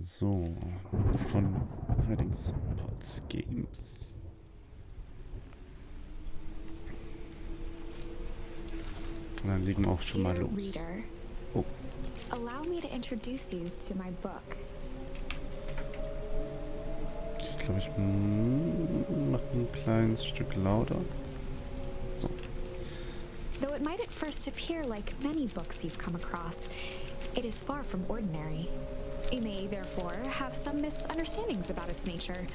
So, von Hiding Spots Games. Und dann legen wir auch schon mal Dear los. reader, Oh, allow me to introduce you to my book. ich glaube, ich mache ein kleines Stück lauter. So. Though it might at first appear like many books you've come across, it is far from ordinary. You may, therefore, have some misunderstandings about its nature.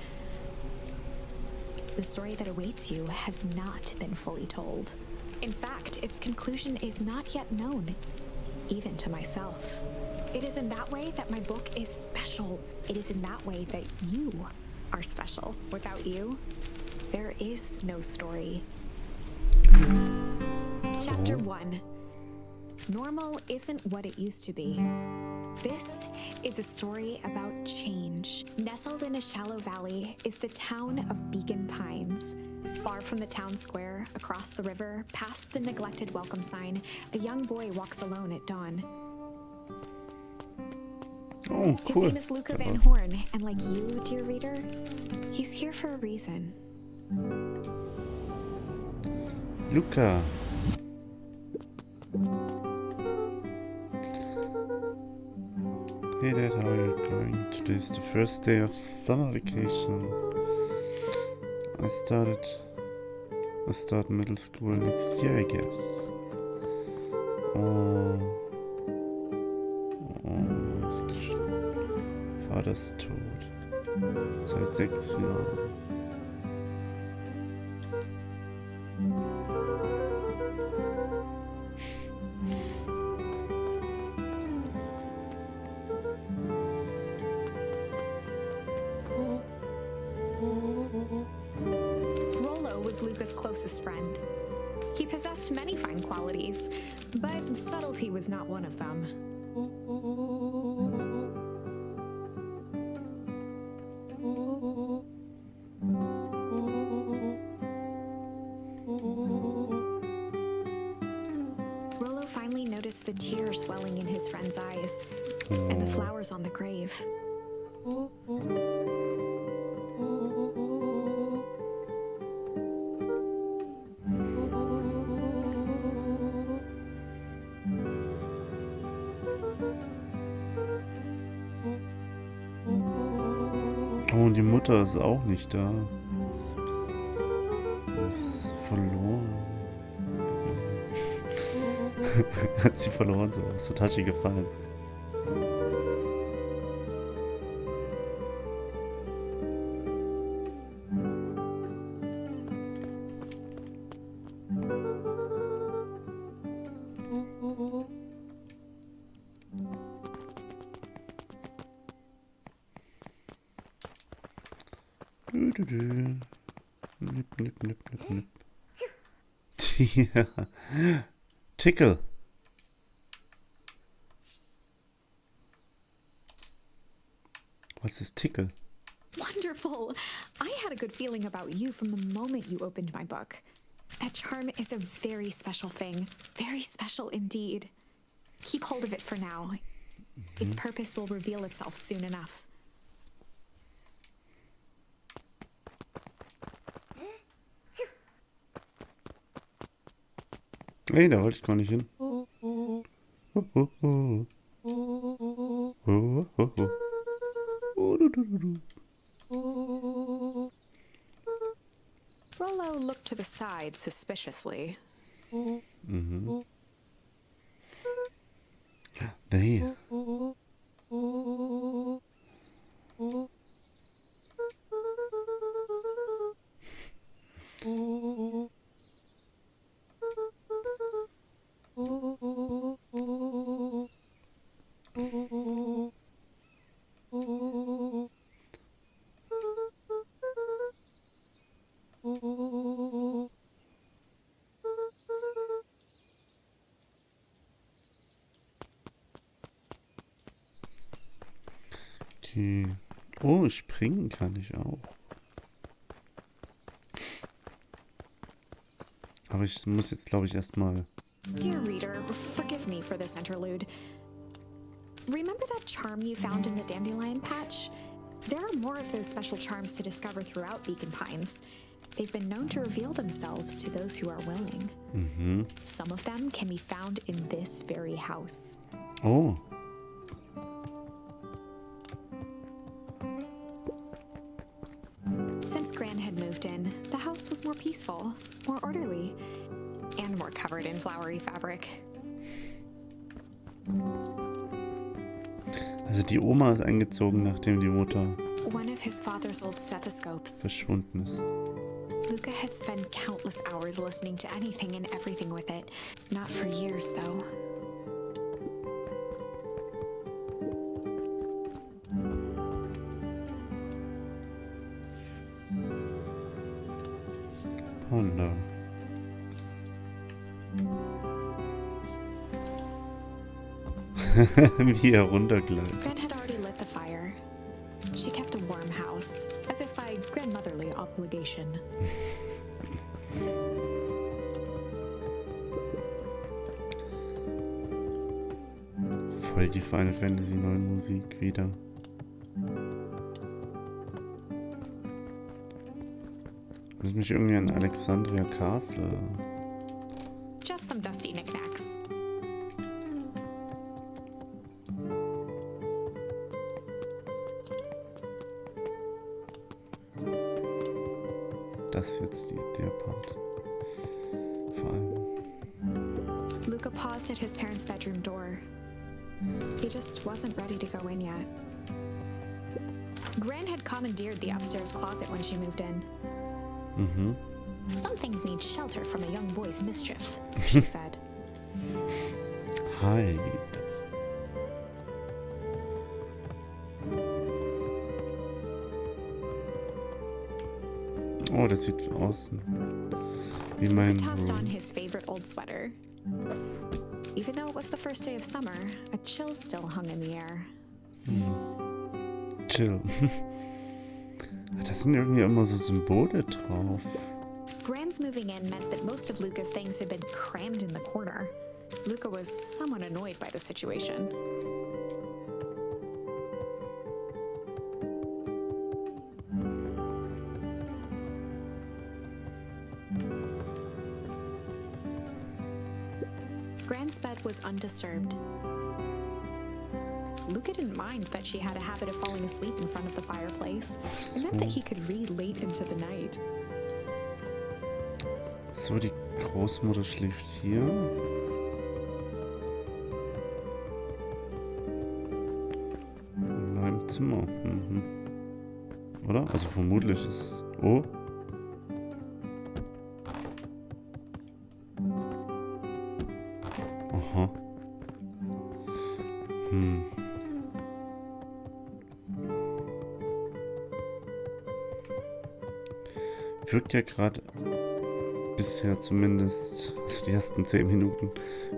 The story that awaits you has not been fully told. In fact, its conclusion is not yet known, even to myself. It is in that way that my book is special. It is in that way that you are special. Without you, there is no story. Chapter 1. Normal isn't what it used to be. This is a story about change. Nestled in a shallow valley is the town of Beacon Pines. Far from the town square, across the river, past the neglected welcome sign, a young boy walks alone at dawn. Oh, His cool. name is Luca Van Horn, and like you, dear reader, he's here for a reason. Luca. Hey Dad, how are you going? Today is the first day of summer vacation. I start middle school next year, I guess. Oh, Vater ist tot. Seit 6 Jahren. Rollo was Luca's closest friend. He possessed many fine qualities, but subtlety was not one of them. Rollo finally noticed the tears swelling in his friend's eyes and the flowers on the grave. Oh, und die Mutter ist auch nicht da. Sie ist verloren. Hat sie verloren, so aus der Tasche gefallen. Nip, nip, nip, nip, nip. Ja. Tickle. Was ist Tickle? Wonderful! I had a good feeling about you from the moment you opened my book. That charm is a very special thing. Very special indeed. Keep hold of it for now. Its purpose will reveal itself soon enough. Nee, da wollte ich gar nicht hin. Oh, oh, oh. Oh, oh, oh. Oh, du, du, du, du. Rollo looked to the side suspiciously. Mhm. Nee. Okay. Oh, springen kann ich auch. Aber ich muss jetzt, glaube ich, erstmal... Dear reader, forgive me for this interlude. Remember that charm you found in the dandelion patch? There are more of those special charms to discover throughout Beacon Pines. They've been known to reveal themselves to those who are willing. Mhm. Some of them can be found in this very house. Oh. Since Gran had moved in, the house was more peaceful, more orderly, and more covered in flowery fabric. Also die Oma ist eingezogen, nachdem die Mutter One of his father's old stethoscopes. verschwunden ist. Luca had spent countless hours listening to anything and everything with it. Not for years, though. Oh no. Wie er runtergleitet. Gran had already lit the fire. She kept a warm house, as if by grandmotherly obligation. Voll die Final Fantasy 9 Musik wieder. Muss mich irgendwie an Alexandria Castle. Just some dusty knickknacks. Das ist jetzt der Part. Vor allem. Luca paused at his parents' bedroom door. He just wasn't ready to go in yet. Gran had commandeered the upstairs closet when she moved in. Mhm. Some things need shelter from a young boy's mischief, she said. Hide. Oh, das sieht aus wie mein He tossed on Room. his favorite old sweater. Even though it was the first day of summer, a chill still hung in the air. Chill. Das sind irgendwie immer so Symbole drauf. Gran's moving in meant that most of Luca's things had been crammed in the corner. Luca was somewhat annoyed by the situation. Gran's bed was undisturbed. Luca didn't mind that she had a habit of falling asleep in front of the fireplace. It meant that he could read late into the night. So, die Großmutter schläft hier. In meinem Zimmer. Mhm. Oder? Also vermutlich ist es... Oh. Aha. Wirkt ja gerade bisher zumindest die ersten 10 Minuten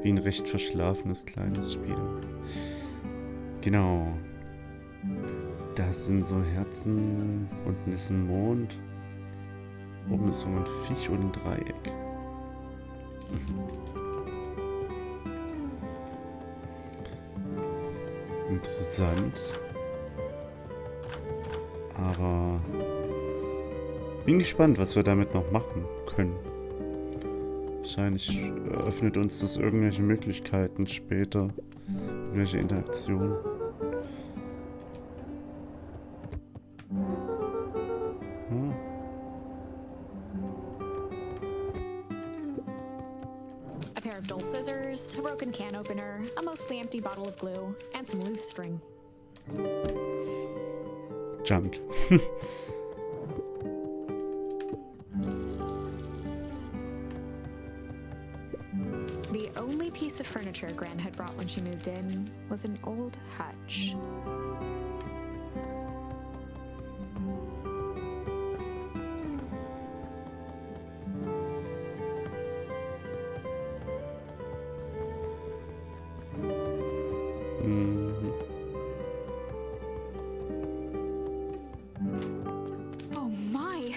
wie ein recht verschlafenes kleines Spiel. Genau. Das sind so Herzen, unten ist ein Mond, oben ist so ein Viech und ein Dreieck. Interessant. Aber bin gespannt, was wir damit noch machen können. Wahrscheinlich eröffnet uns das irgendwelche Möglichkeiten später. Irgendwelche Interaktionen. A pair of dull scissors, a broken can opener, a mostly empty bottle of glue, and some loose string. Junk. The only piece of furniture Gran had brought when she moved in was an old hutch. Oh my,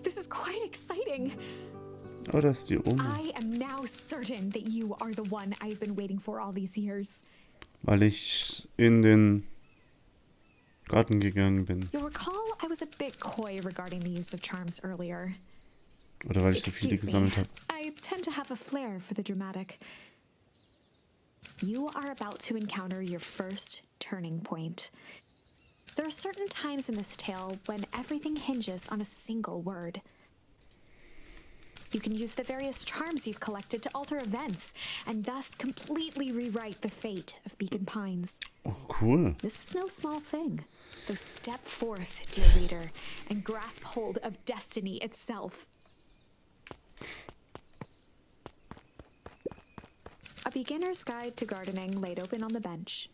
this is quite exciting. Oh, das ist die Oma. I am now certain that you are the one I've been waiting for all these years. Weil ich in den Garten gegangen bin. You'll recall I was a bit coy regarding the use of charms earlier. Oder weil ich so viele Excuse me. gesammelt habe. I tend to have a flair for the dramatic. You are about to encounter your first turning point. There are certain times in this tale when everything hinges on a single word. You can use the various charms you've collected to alter events and thus completely rewrite the fate of Beacon Pines. Oh, cool. This is no small thing. So step forth, dear reader, and grasp hold of destiny itself. A beginner's guide to gardening laid open on the bench.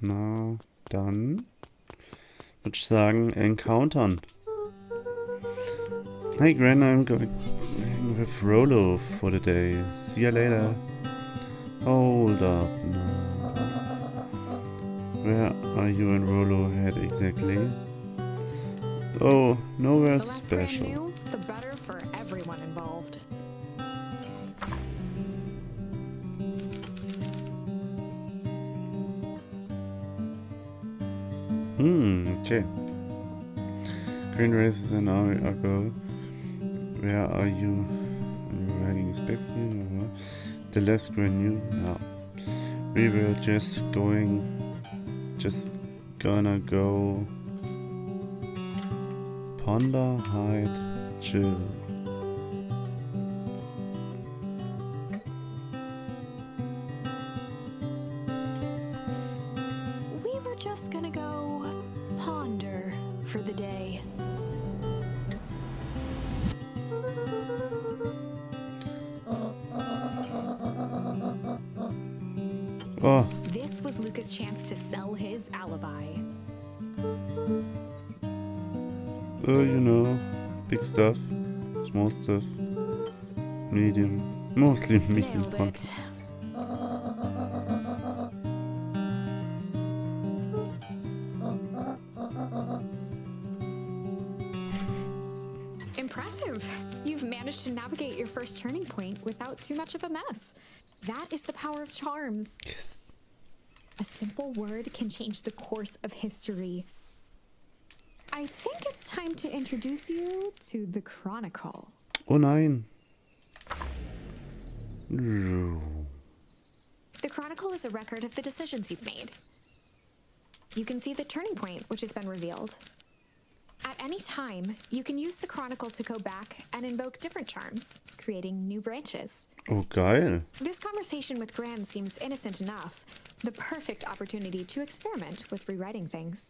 Na, dann würde ich sagen, encountern. Hey Gran, I'm going with Rollo for the day. See you later. Hold up now. Where are you and Rollo head exactly? Oh, nowhere The less Gran special. knew, the better for everyone involved. Okay. Green races an hour ago. Where are you? Are you riding specs here? The less Green knew. Yeah. We were just gonna go ponder, hide, chill. We were just gonna go ponder for the day. Oh, This was Lucas' chance to sell his alibi. you know, big stuff, small stuff, medium, mostly medium Nailed punch. it. Impressive. You've managed to navigate your first turning point without too much of a mess. That is the power of charms. Yes. A simple word can change the course of history. I think it's time to introduce you to the Chronicle. Oh nein. The Chronicle is a record of the decisions you've made. You can see the turning point which has been revealed. At any time, you can use the Chronicle to go back and invoke different charms, creating new branches. Oh geil. This conversation with Gran seems innocent enough, the perfect opportunity to experiment with rewriting things.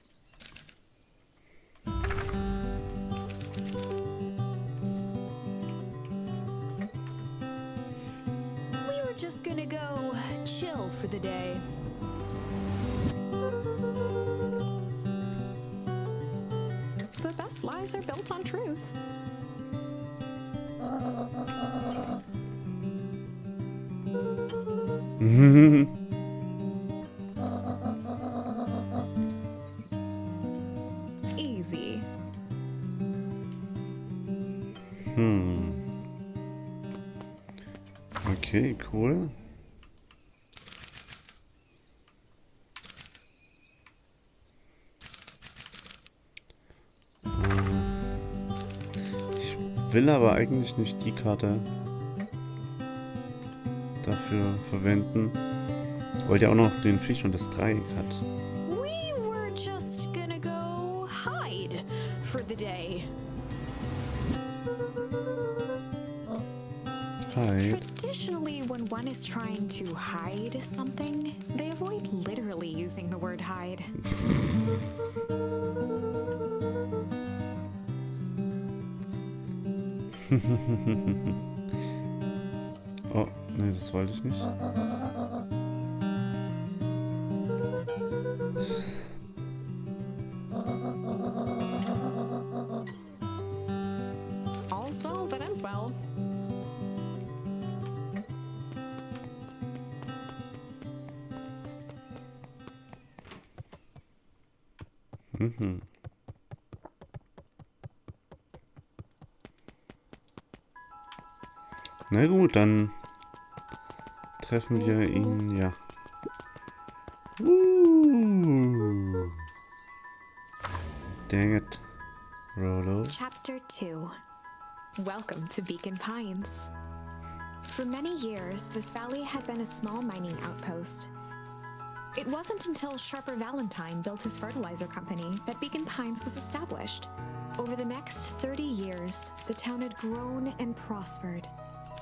We were just gonna go chill for the day. The best lies are built on truth. Easy. Okay, cool. Ich will aber eigentlich nicht die Karte dafür verwenden, weil die auch noch den Fisch und das Dreieck hat. We were just gonna go hide for the day. Hide. Traditionally, when one is trying to hide something, they avoid literally using the word hide. Oh, nee, das wollte ich nicht. All's well that ends well. Mhm. Na gut, dann treffen wir ihn, ja. Dang it. Rollo. Chapter 2. Welcome to Beacon Pines. For many years, this valley had been a small mining outpost. It wasn't until Sharper Valentine built his fertilizer company that Beacon Pines was established. Over the next 30 years, the town had grown and prospered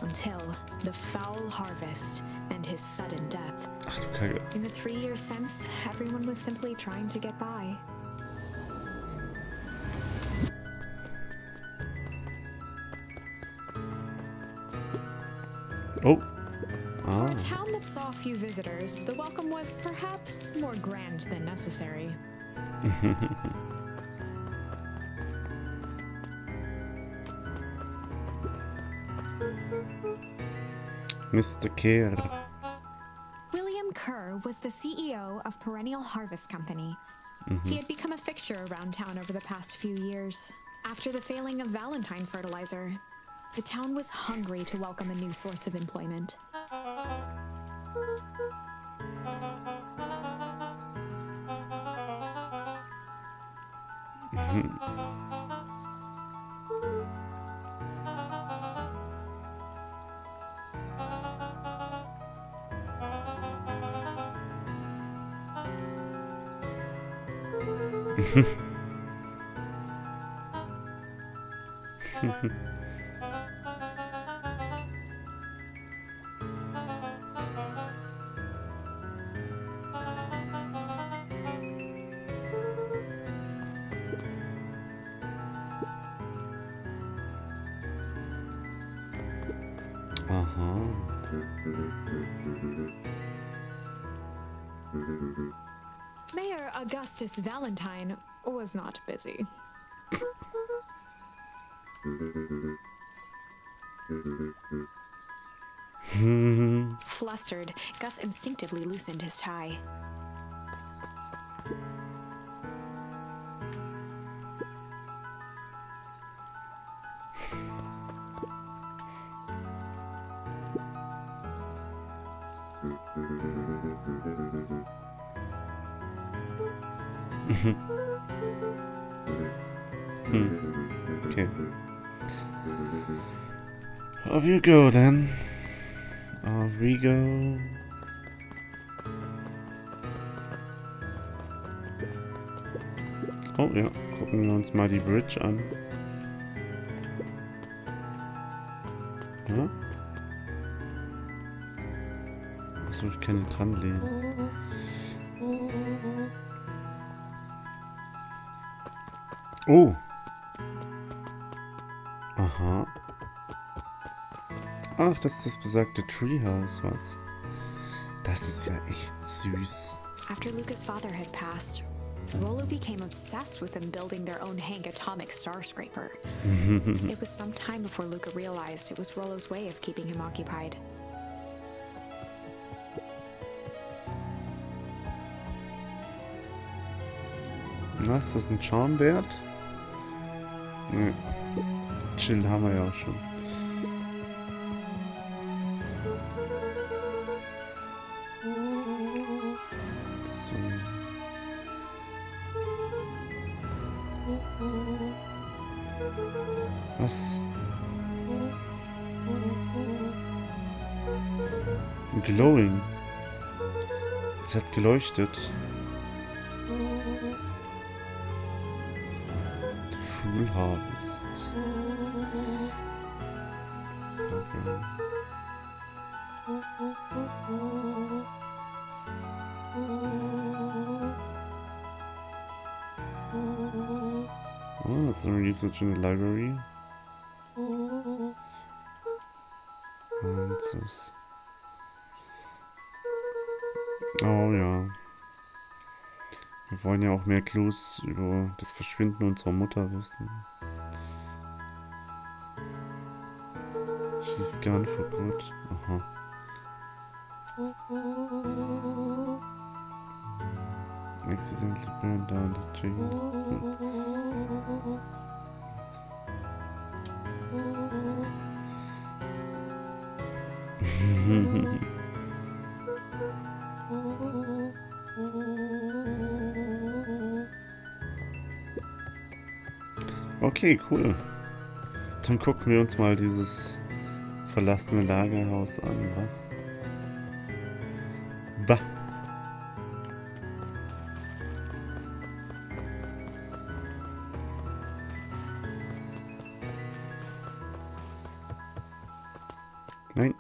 until the foul harvest and his sudden death. Ach du Kacke. In the 3 years since, everyone was simply trying to get by. Oh. For a town that saw few visitors, the welcome was perhaps more grand than necessary. Mr. Kerr. William Kerr was the CEO of Perennial Harvest Company. He had become a fixture around town over the past few years. After the failing of Valentine fertilizer, the town was hungry to welcome a new source of employment. Aha. Mayor Augustus Valentine was not busy. Flustered, Gus instinctively loosened his tie. Okay. Off you go then. Off we go. Oh ja, gucken wir uns mal die Bridge an. Ja? Achso, ich kann ihn dranlegen. Oh. Aha. Ach, das ist das besagte Treehouse, was? Das ist ja echt süß. After Luca's father had passed, Rollo became obsessed with them building their own Hank atomic star scraper. It was some time before Luca realized it was Rollo's way of keeping him occupied. Was, ist das ein Charme wert? Nee. Chill haben wir ja auch schon. So. Was? Glowing. Es hat geleuchtet. Full Harvest. Okay. Oh, that's a research in the library. Answers. Oh ja. Wir wollen ja auch mehr Clues über das Verschwinden unserer Mutter wissen. She's gone for good. Aha. Accidentally burned down the tree. Okay, cool. Dann gucken wir uns mal dieses verlassene Lagerhaus an, wa? Bah. Nein.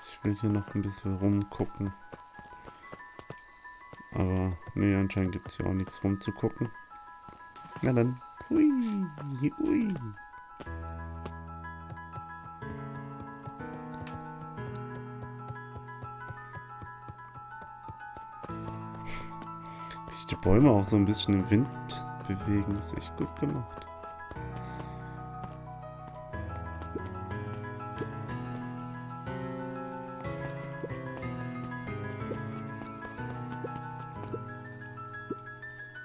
Ich will hier noch ein bisschen rumgucken. Aber nee, anscheinend gibt es hier auch nichts rumzugucken. Na dann. Hui, hui. Sich die Bäume auch so ein bisschen im Wind bewegen, ist echt gut gemacht.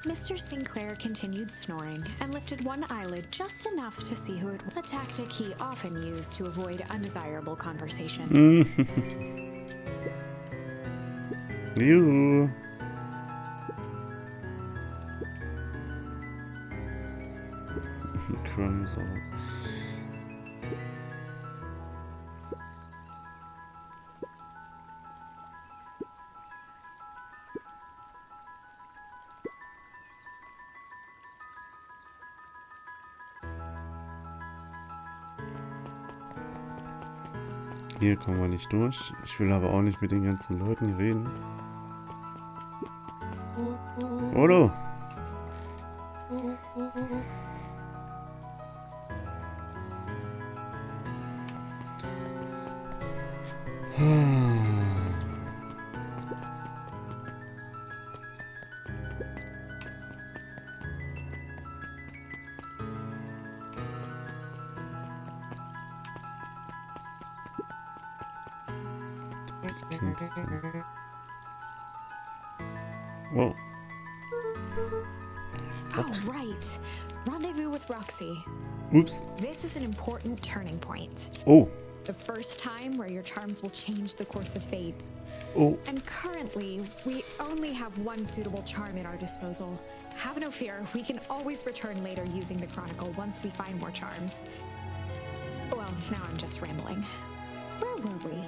Mr. Sinclair continued snoring and lifted one eyelid just enough to see who it was, a tactic he often used to avoid undesirable conversation. Juhu. Crumbs aus. Hier kommen wir nicht durch. Ich will aber auch nicht mit den ganzen Leuten reden. Oder? Whoa. Oh, right. Rendezvous with Roxy. Oops. This is an important turning point. Oh. The first time where your charms will change the course of fate. Oh. And currently, we only have one suitable charm at our disposal. Have no fear, we can always return later using the Chronicle once we find more charms. Well, now I'm just rambling. Where were we?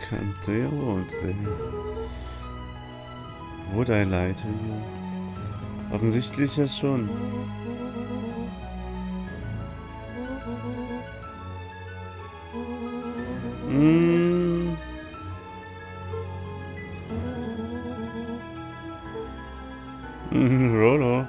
Kann sehr wohl sehen. Would I lie to you? Offensichtlich ja schon. Rolo.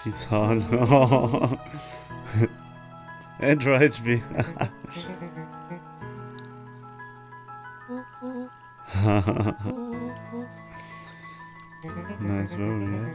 She's hard. Oh. And right me. Nice roll, yeah.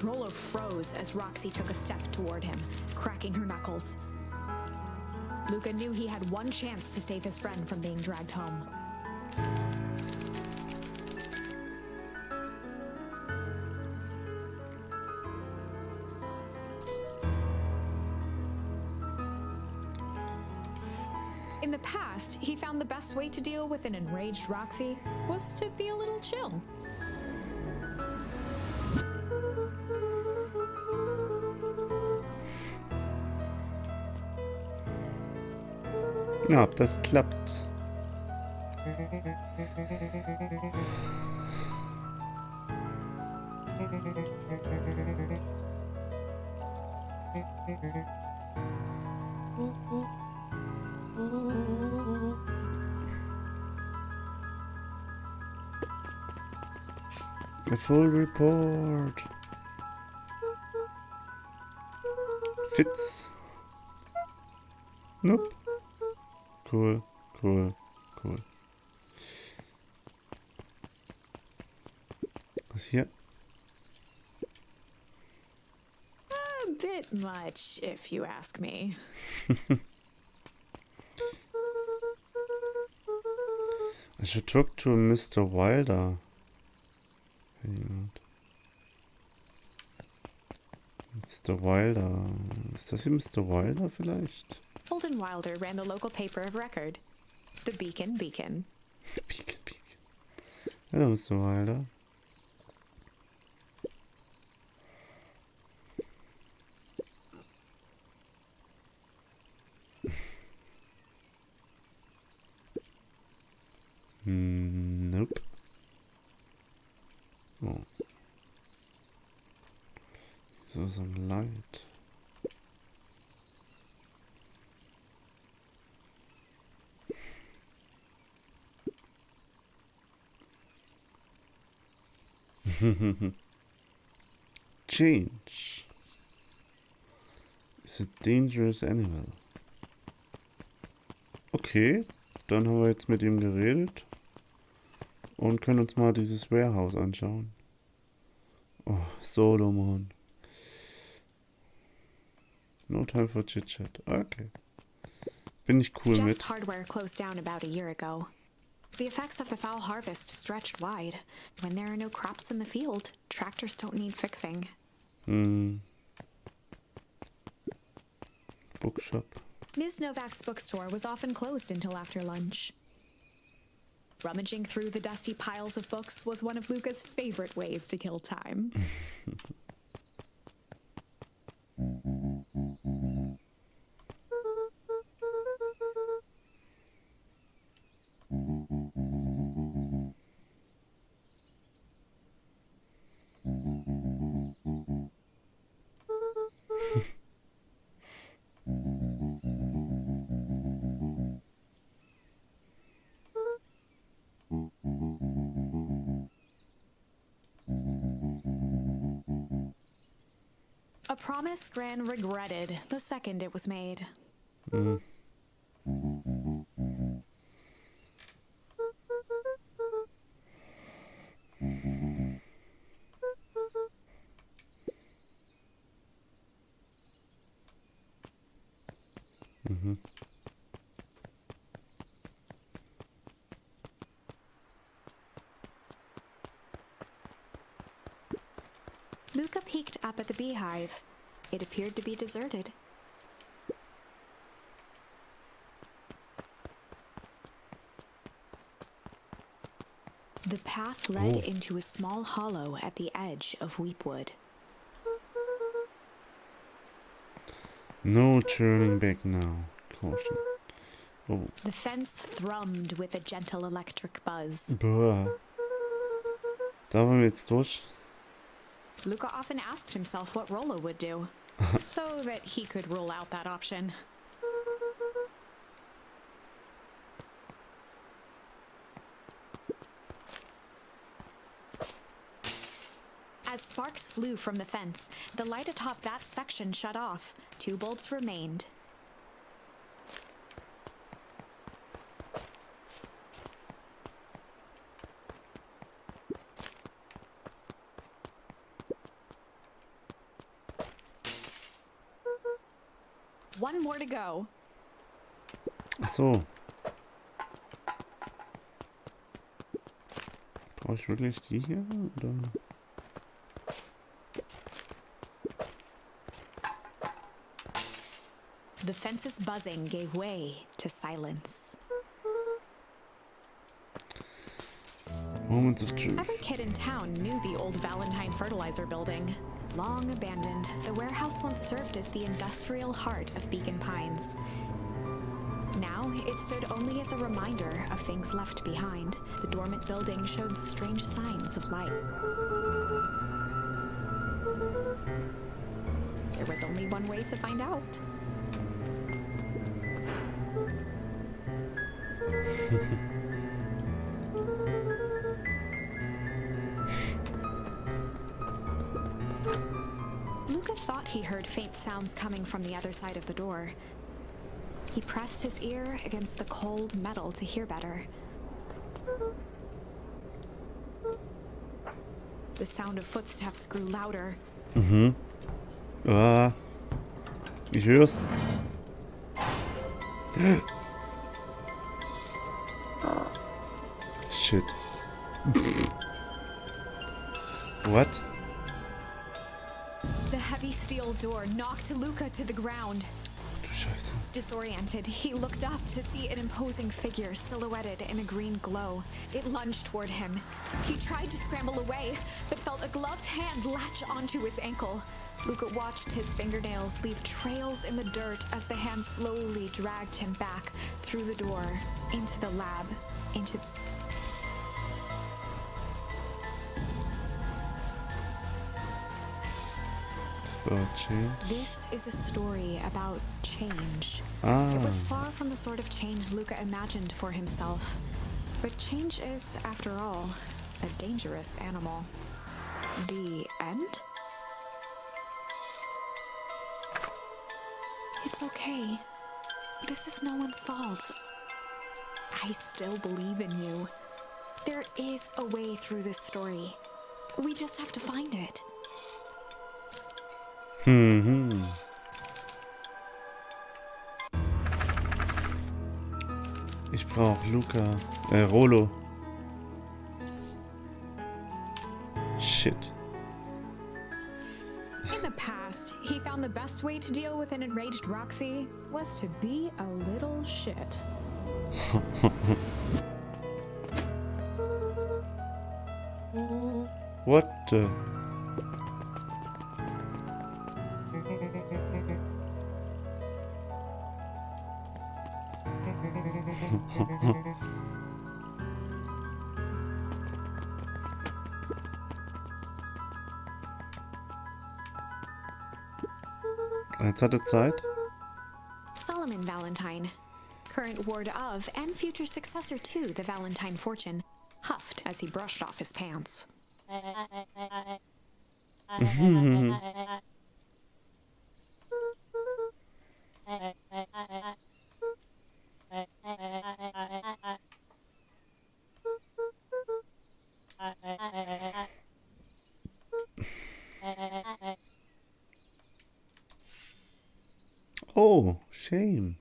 Rollo froze as Roxy took a step toward him, cracking her knuckles. Luca knew he had one chance to save his friend from being dragged home. In the past, he found the best way to deal with an enraged Roxy was to be a little chill. Ja, ob das klappt. A full report. Fitz. Nope. Cool, cool, cool. Was hier? A bit much, if you ask me. I should talk to Mr. Wilder. Mr. Wilder. Ist das hier Mr. Wilder vielleicht? Holden Wilder ran the local paper of record, the Beacon Beacon. Beacon, Beacon. Hello, Mr. Wilder. Nope. Oh. So leid. Change is a dangerous animal. Okay, dann haben wir jetzt mit ihm geredet und können uns mal dieses Warehouse anschauen. Oh, Solomon. No time for chit-chat. Okay. Bin ich cool Jeff's mit. hardware closed down about a year ago. The effects of the foul harvest stretched wide. When there are no crops in the field, tractors don't need fixing. Bookshop. Ms. Novak's bookstore was often closed until after lunch. Rummaging through the dusty piles of books was one of Luca's favorite ways to kill time. A promise Gran regretted the second it was made. Luca peeked up at the beehive. It appeared to be deserted. The path led into a small hollow at the edge of Weepwood. No turning back now. Caution. Oh. The fence thrummed with a gentle electric buzz. Boah. Da wollen wir jetzt durch. Luca often asked himself what Rollo would do, so that he could rule out that option. As sparks flew from the fence, the light atop that section shut off. 2 bulbs remained. One more to go. Ach so. Brauche ich wirklich die hier? Oder? The fence's buzzing gave way to silence. Moments of truth. Every kid in town knew the old Valentine fertilizer building. Long abandoned, the warehouse once served as the industrial heart of Beacon Pines. Now, it stood only as a reminder of things left behind. The dormant building showed strange signs of light. There was only one way to find out. Luca thought he heard faint sounds coming from the other side of the door. He pressed his ear against the cold metal to hear better. The sound of footsteps grew louder. Ah. Ich hör's. Shit. What? The heavy steel door knocked Luca to the ground. Du Scheiße. Disoriented, he looked up to see an imposing figure silhouetted in a green glow. It lunged toward him. He tried to scramble away, but felt a gloved hand latch onto his ankle. Luca watched his fingernails leave trails in the dirt as the hand slowly dragged him back through the door, into the lab, into... Change. This is a story about change. Ah. It was far from the sort of change Luca imagined for himself. But change is, after all, a dangerous animal. The end? It's okay. This is no one's fault. I still believe in you. There is a way through this story. We just have to find it. Ich brauch Luca. Rolo. Shit. In the past, he found the best way to deal with an enraged Roxy was to be a little shit. What the... Jetzt hat er Zeit. Solomon Valentine, current ward of and future successor to the Valentine fortune, huffed as he brushed off his pants. Oh, shame.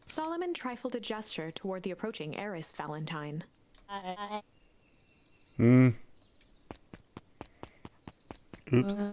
Solomon trifled a gesture toward the approaching heiress Valentine. Oops.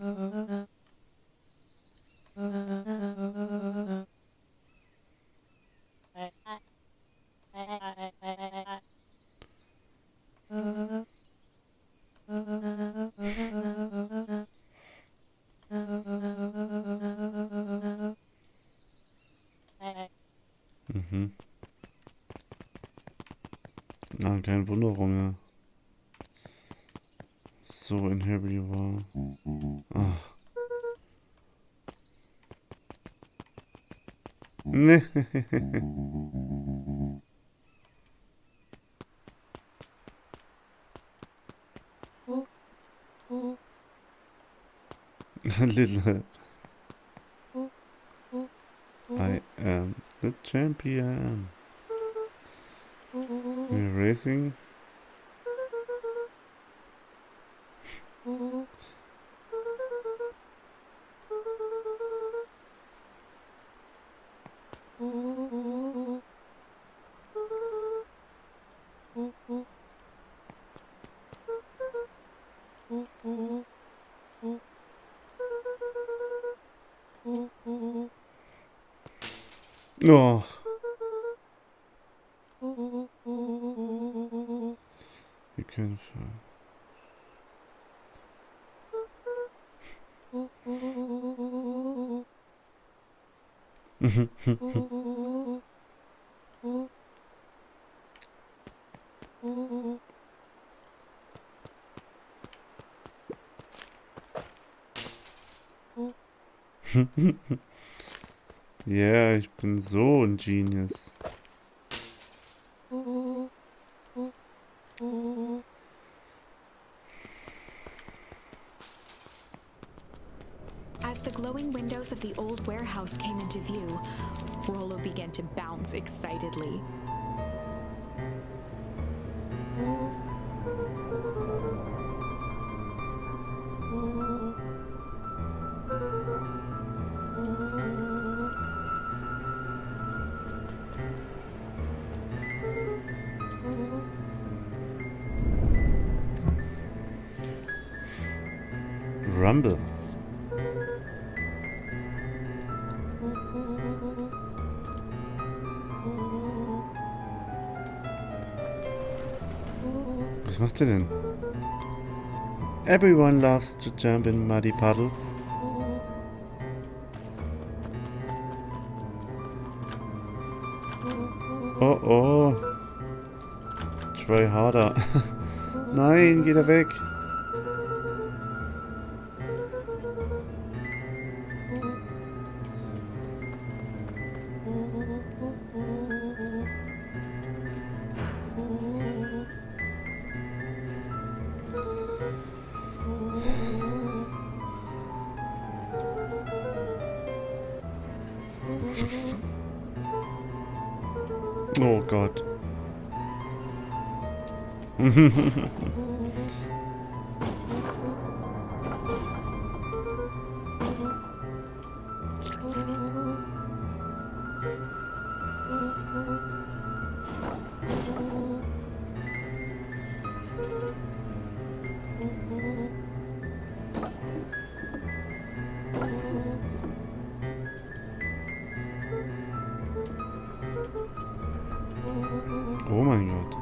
Ah, keine Wunderung, ja. So in Harry war. Ach. Nee. Little. I am the champion. We're racing. Oh. Wir können fahren. Ja, ich bin so ein Genius. As the glowing windows of the old warehouse came into view, Rollo began to bounce excitedly. Rumble. Was macht ihr denn? Everyone loves to jump in muddy puddles. Oh oh. Try harder. Nein, geht er weg. Oh Gott. Oh mein Gott.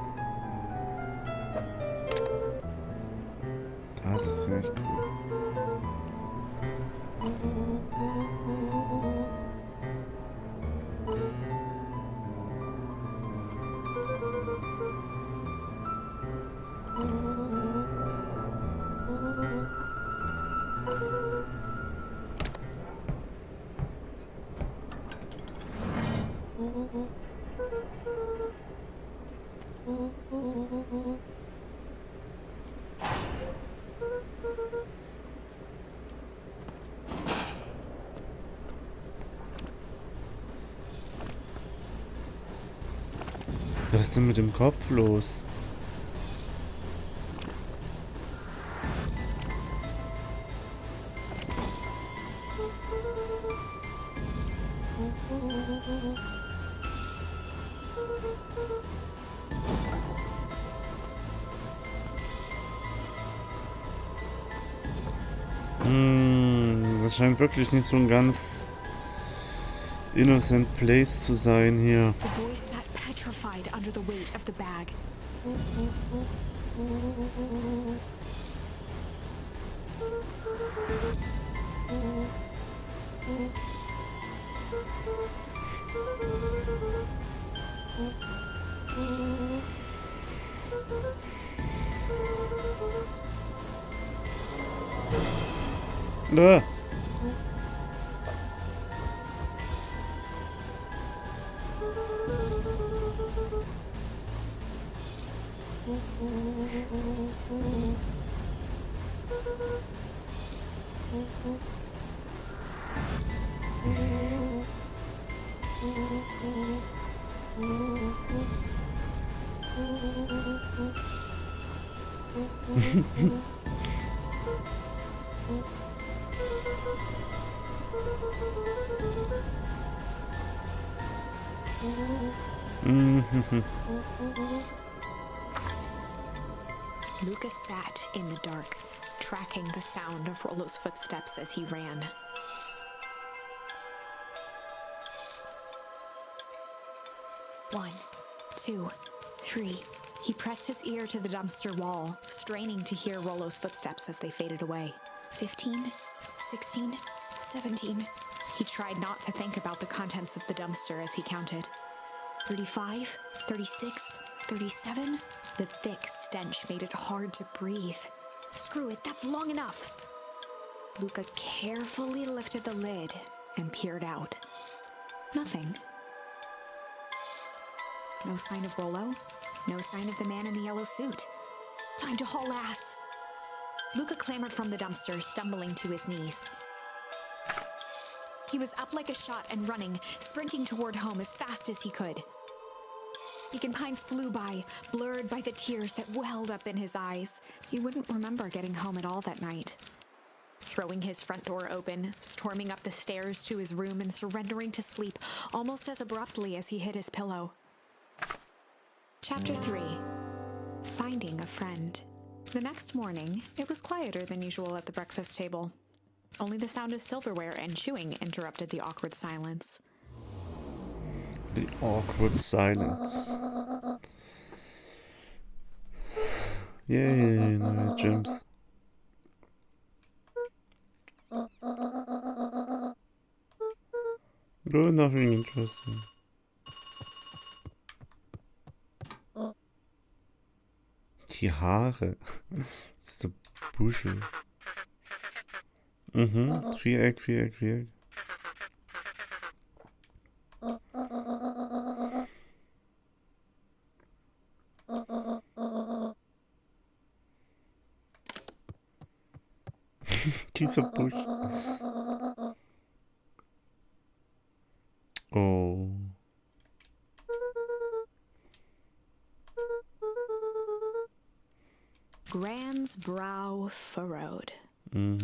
Das ist ja echt cool. Was ist denn mit dem Kopf los? Das scheint wirklich nicht so ein ganz innocent place zu sein hier. The boy sat petrified under the weight of the bag. Ah. Lucas sat in the dark, tracking the sound of Rollo's footsteps as he ran. One, two, three. He pressed his ear to the dumpster wall, straining to hear Rollo's footsteps as they faded away. 15, 16, 17. He tried not to think about the contents of the dumpster as he counted. 35, 36, 37. The thick stench made it hard to breathe. Screw it, that's long enough. Luca carefully lifted the lid and peered out. Nothing. No sign of Rollo. No sign of the man in the yellow suit. Time to haul ass. Luca clambered from the dumpster, stumbling to his knees. He was up like a shot and running, sprinting toward home as fast as he could. Beacon Pines flew by, blurred by the tears that welled up in his eyes. He wouldn't remember getting home at all that night. Throwing his front door open, storming up the stairs to his room and surrendering to sleep almost as abruptly as he hit his pillow. Chapter 3. Finding a Friend. The next morning, it was quieter than usual at the breakfast table. Only the sound of silverware and chewing interrupted the awkward silence. The awkward silence. Yay, neue Gems. Oh, nothing interesting. Die Haare. Das ist so Buschel. Viereck, Viereck, Viereck. Dieser Busch. Oh. Gran's brow furrowed.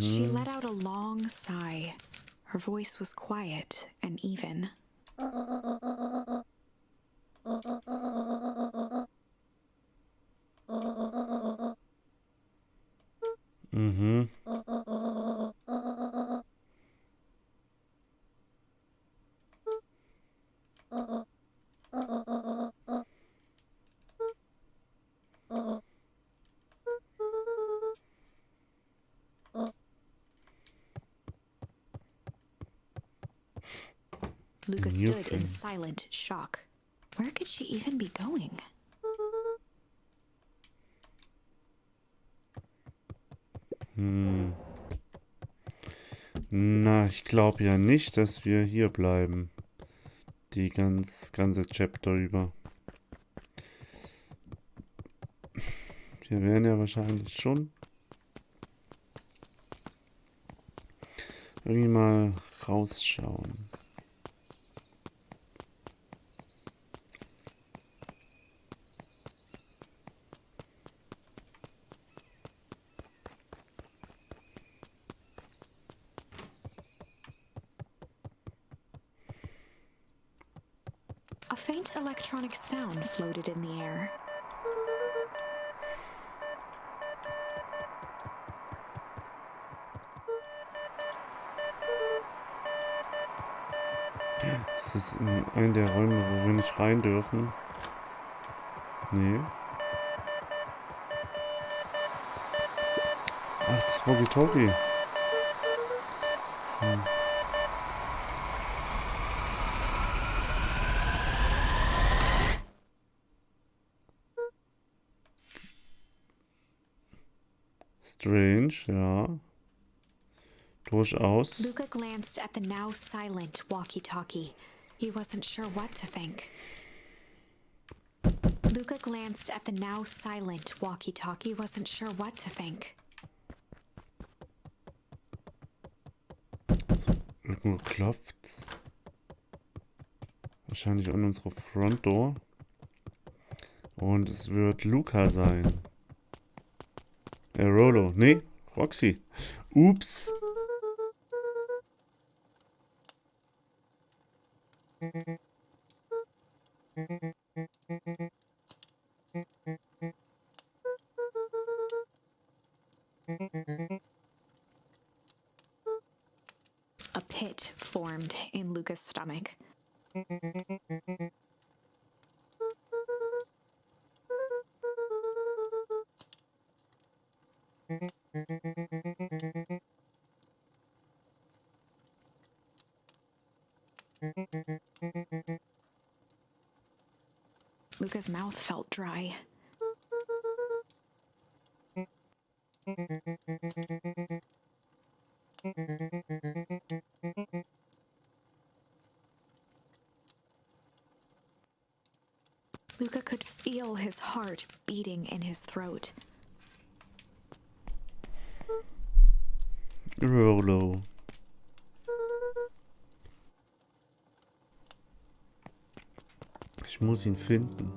She let out a long sigh. Her voice was quiet and even. Lucas stood in silent shock. Where could she even be going? Na, ich glaube ja nicht, dass wir hier bleiben. Die ganze Chapter über. Wir werden ja wahrscheinlich schon irgendwie mal rausschauen. A faint electronic sound floated in the air. Ist das in einem der Räume, wo wir nicht rein dürfen? Nee. Ach, das Walkie-Talkie. Strange, ja. Durchaus. Luca glanced at the now silent walkie-talkie. He wasn't sure what to think. Luca glanced at the now silent walkie-talkie, wasn't sure what to think. Also, Irgendwo klopft's. Wahrscheinlich an unserer Front Door. Und es wird Luca sein. Rolo. Nee, Roxy. Ups. A pit formed in Luca's stomach. Luca's mouth felt dry. Luca could feel his heart beating in his throat. Rolo. Ich muss ihn finden.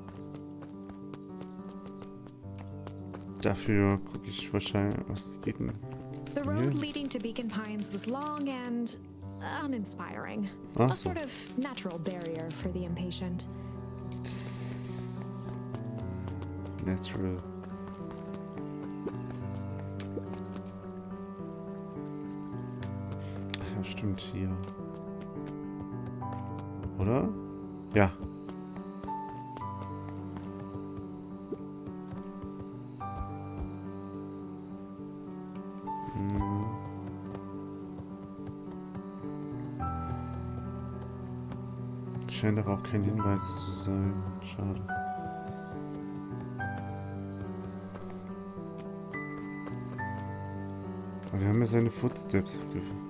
Dafür gucke ich wahrscheinlich, was geht denn? The road leading to Beacon Pines was long and uninspiring. Ach A so. sort of natural barrier for the impatient. Natural. Ach ja, stimmt, hier. Oder? Ja. Scheint aber auch kein Hinweis zu sein. Schade. Aber wir haben ja seine Footsteps gefunden.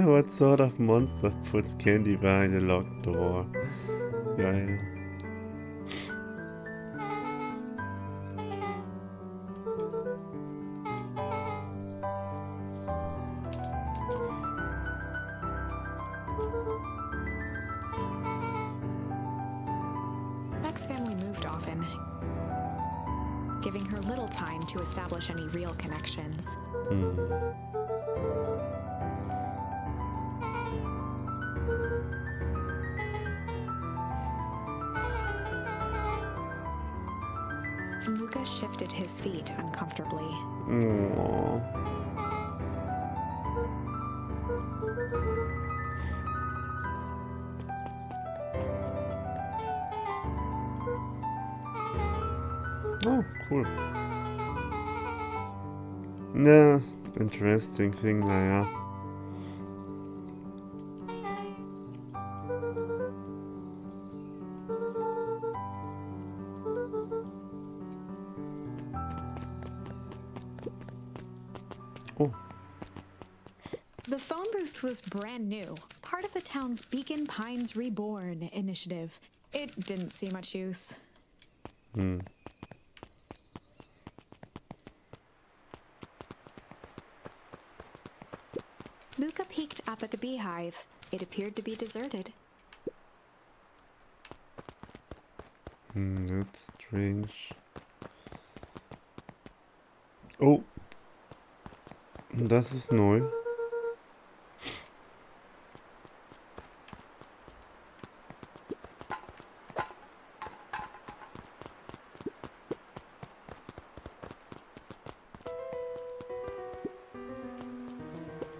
What sort of monster puts candy behind a locked door? Geil. Beck's family moved often, giving her little time to establish any real connections. Luca shifted his feet uncomfortably. Aww. Oh, cool. Na, Interesting thing, naja. Oh. The phone booth was brand new, part of the town's Beacon Pines Reborn initiative. It didn't see much use. Luca peeked up at the beehive. It appeared to be deserted. That's strange. Oh. Das ist neu.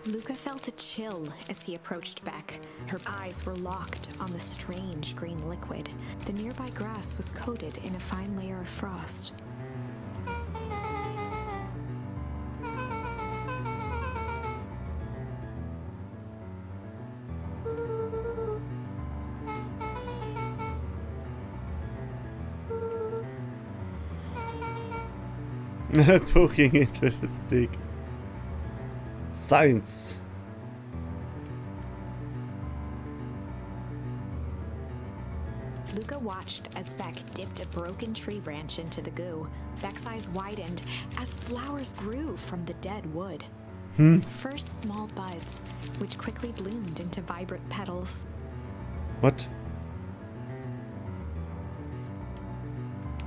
Luca felt a chill as he approached Beck. Her eyes were locked on the strange green liquid. The nearby grass was coated in a fine layer of frost. Poking it with a stick. Science. Luca watched as Beck dipped a broken tree branch into the goo. Beck's eyes widened as flowers grew from the dead wood. First small buds, which quickly bloomed into vibrant petals. What?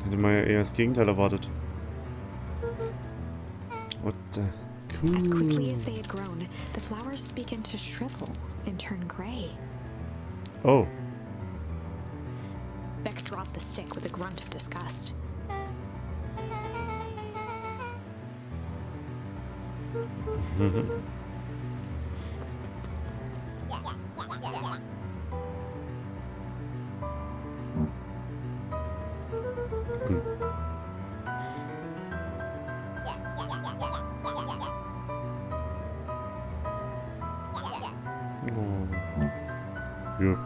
Hätte man ja eher das Gegenteil erwartet. What the... Cool. As quickly as they had grown, the flowers began to shrivel and turn gray. Oh. Beck dropped the stick with a grunt of disgust. Ja.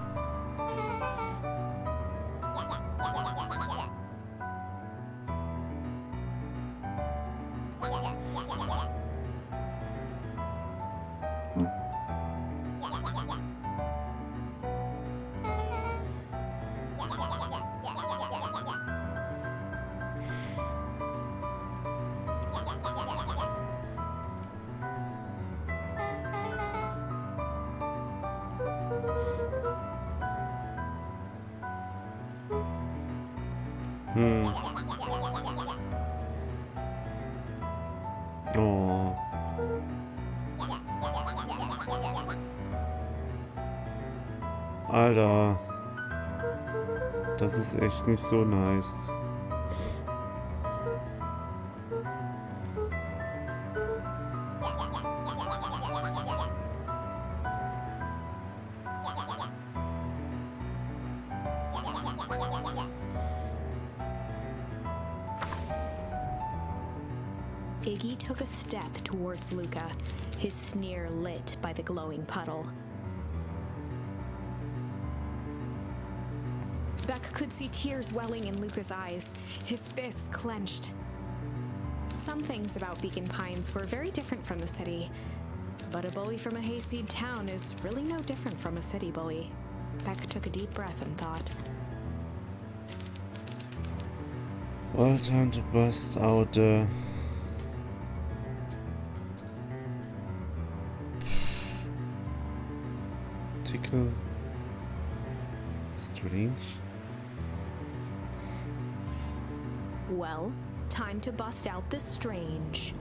Oh. Alter. Das ist echt nicht so nice. Iggy took a step towards Luca, his sneer lit by the glowing puddle. Beck could see tears welling in Luca's eyes, his fists clenched. Some things about Beacon Pines were very different from the city, but a bully from a hayseed town is really no different from a city bully. Beck took a deep breath and thought. Well, time to bust out the... Tickle. Strange. Well, time to bust out the strange.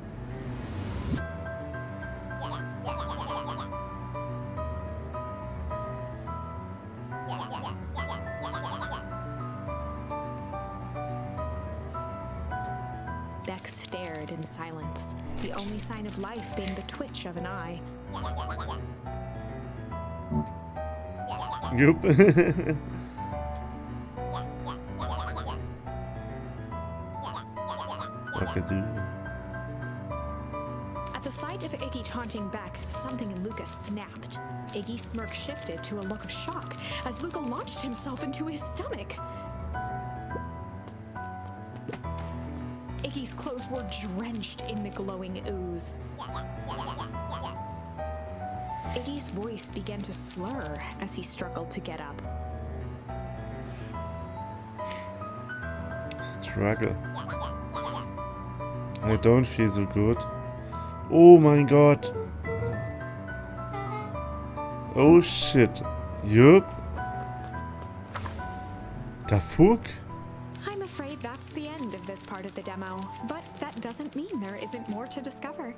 Beck stared in silence, the only sign of life being the twitch of an eye. Yup. At the the sight of Iggy taunting Beck, something in Luca snapped. Iggy's smirk shifted to a look of shock as Luca launched himself into his stomach. Iggy's clothes were drenched in the glowing ooze. Iggy's voice began to slur as he struggled to get up. Struggle. I don't feel so good. Oh mein Gott. Oh shit. Yup. Da Fuck? I'm afraid that's the end of this part of the demo, but that doesn't mean there isn't more to discover.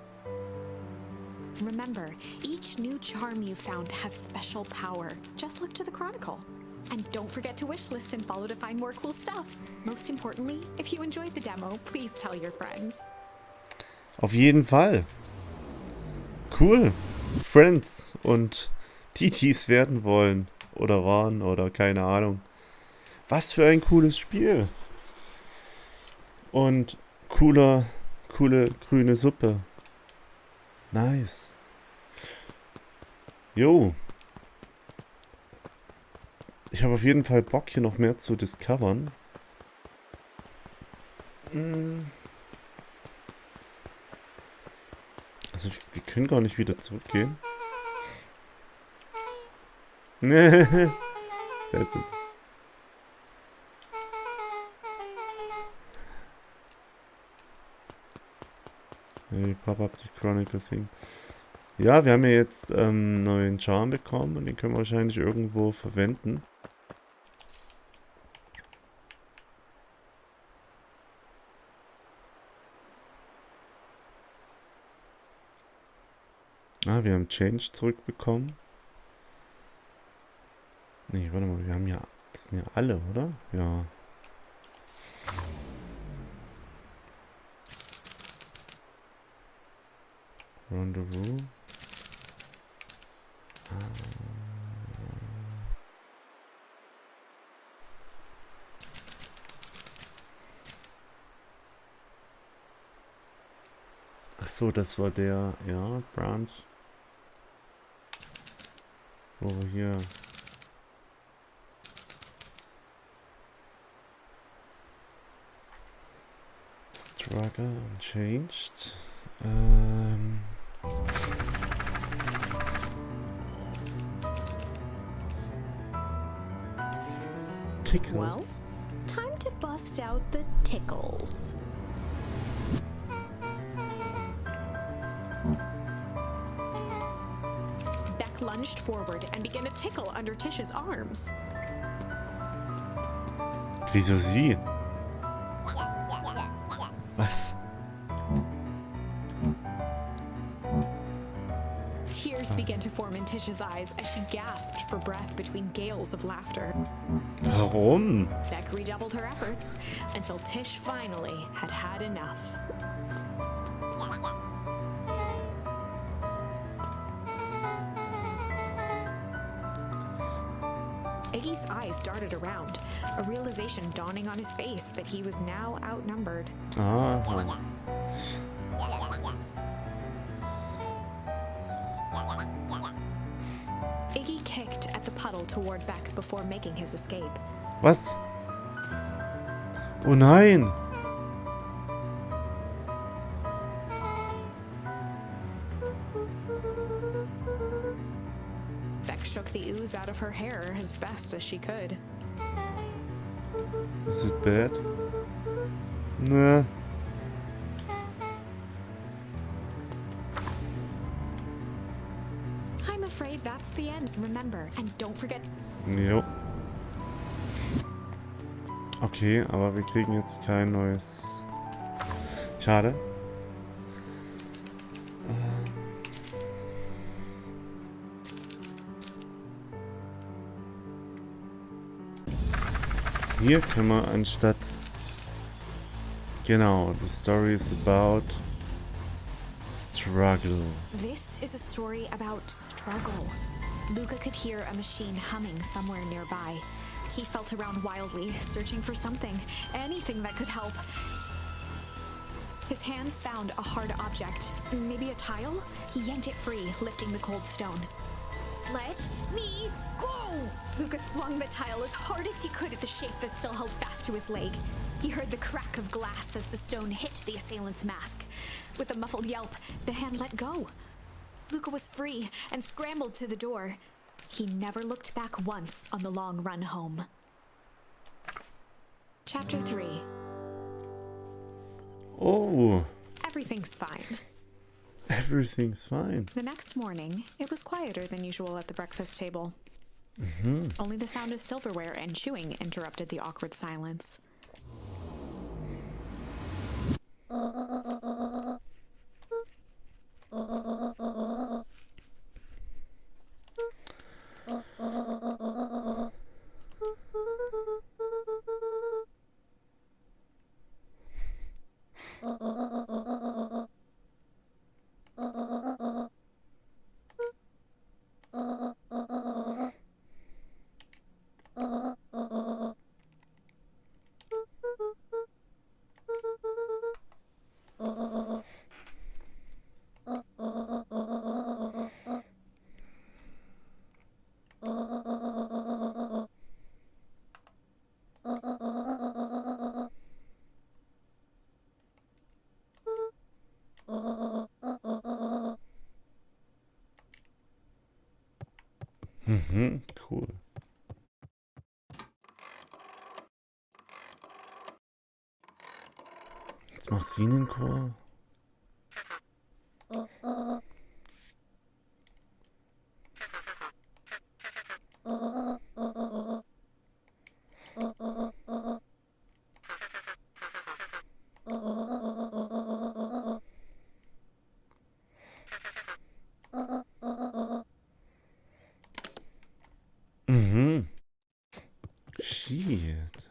Remember, each new charm you found has special power. Just look to the Chronicle. And don't forget to wishlist and follow to find more cool stuff. Most importantly, if you enjoyed the demo, please tell your friends. Auf jeden Fall. Cool. Friends und die es werden wollen. Oder waren oder keine Ahnung. Was für ein cooles Spiel. Und coole grüne Suppe. Nice. Jo. Ich habe auf jeden Fall Bock, hier noch mehr zu discovern. Also, wir können gar nicht wieder zurückgehen. That's it. Hey, pop up the Chronicle thing. Ja, wir haben ja jetzt neuen Charme bekommen und den können wir wahrscheinlich irgendwo verwenden. Ah, wir haben Change zurückbekommen. Nee, warte mal, wir haben ja... Das sind ja alle, oder? Ja. Rendezvous. Ach so, das war der, ja, Branch. Wo wir hier... Struggle unchanged. Tickles. Well, time to bust out the tickles. Beck lunged forward and began to tickle under Tish's arms. Wieso sie? Was? Tears began to form in Tish's eyes as she gasped for breath between gales of laughter. Warum? Beck redoubled her efforts until Tish finally had had enough. Iggy's eyes darted around, a realization dawning on his face that he was now outnumbered. Ah. Iggy kicked at the puddle toward Beck before making his escape. Was? Oh nein! Beck shook the ooze out of her hair as best as she could. Is it bad? Nah. I'm afraid that's the end. Remember, and don't forget. Jo. Okay, aber wir kriegen jetzt kein neues. Schade. Hier können wir anstatt... Genau, the story is about struggle. This is a story about struggle. Luca could hear a machine humming somewhere nearby. He felt around wildly, searching for something, anything that could help. His hands found a hard object, maybe a tile. He yanked it free, lifting the cold stone. Let me go! Lucas swung the tile as hard as he could at the shape that still held fast to his leg. He heard the crack of glass as the stone hit the assailant's mask. With a muffled yelp, the hand let go. Luca was free and scrambled to the door. He never looked back once on the long run home. Chapter 3. Oh, Everything's fine. everything's fine. The next morning, it was quieter than usual at the breakfast table. Only the sound of silverware and chewing interrupted the awkward silence. Cool. Jetzt macht sie einen Chor. Shit.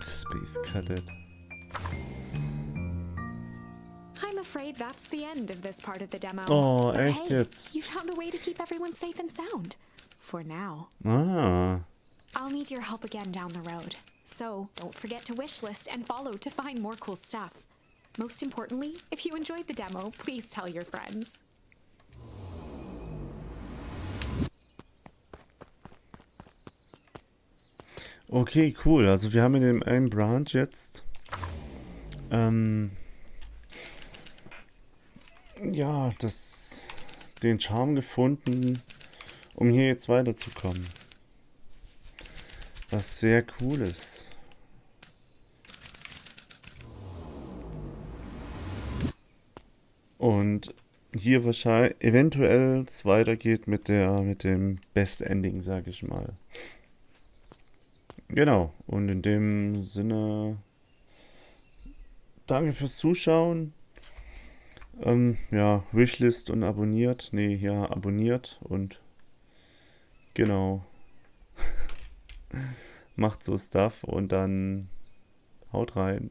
Space Cadet. I'm afraid that's the end of this part of the demo. Oh, But echt hey, jetzt? you found a way to keep everyone safe and sound. For now. Ah. I'll need your help again down the road. So don't forget to wishlist and follow to find more cool stuff. Most importantly, if you enjoyed the demo, please tell your friends. Okay, cool. Also wir haben in dem einen Branch jetzt ja, den Charme gefunden, um hier jetzt weiterzukommen. Was sehr cool ist. Und hier wahrscheinlich eventuell es weitergeht mit dem Best Ending, sage ich mal. Genau, und in dem Sinne, danke fürs Zuschauen. Ja, Wishlist und abonniert. Nee, ja, abonniert und genau. Macht so Stuff und dann haut rein.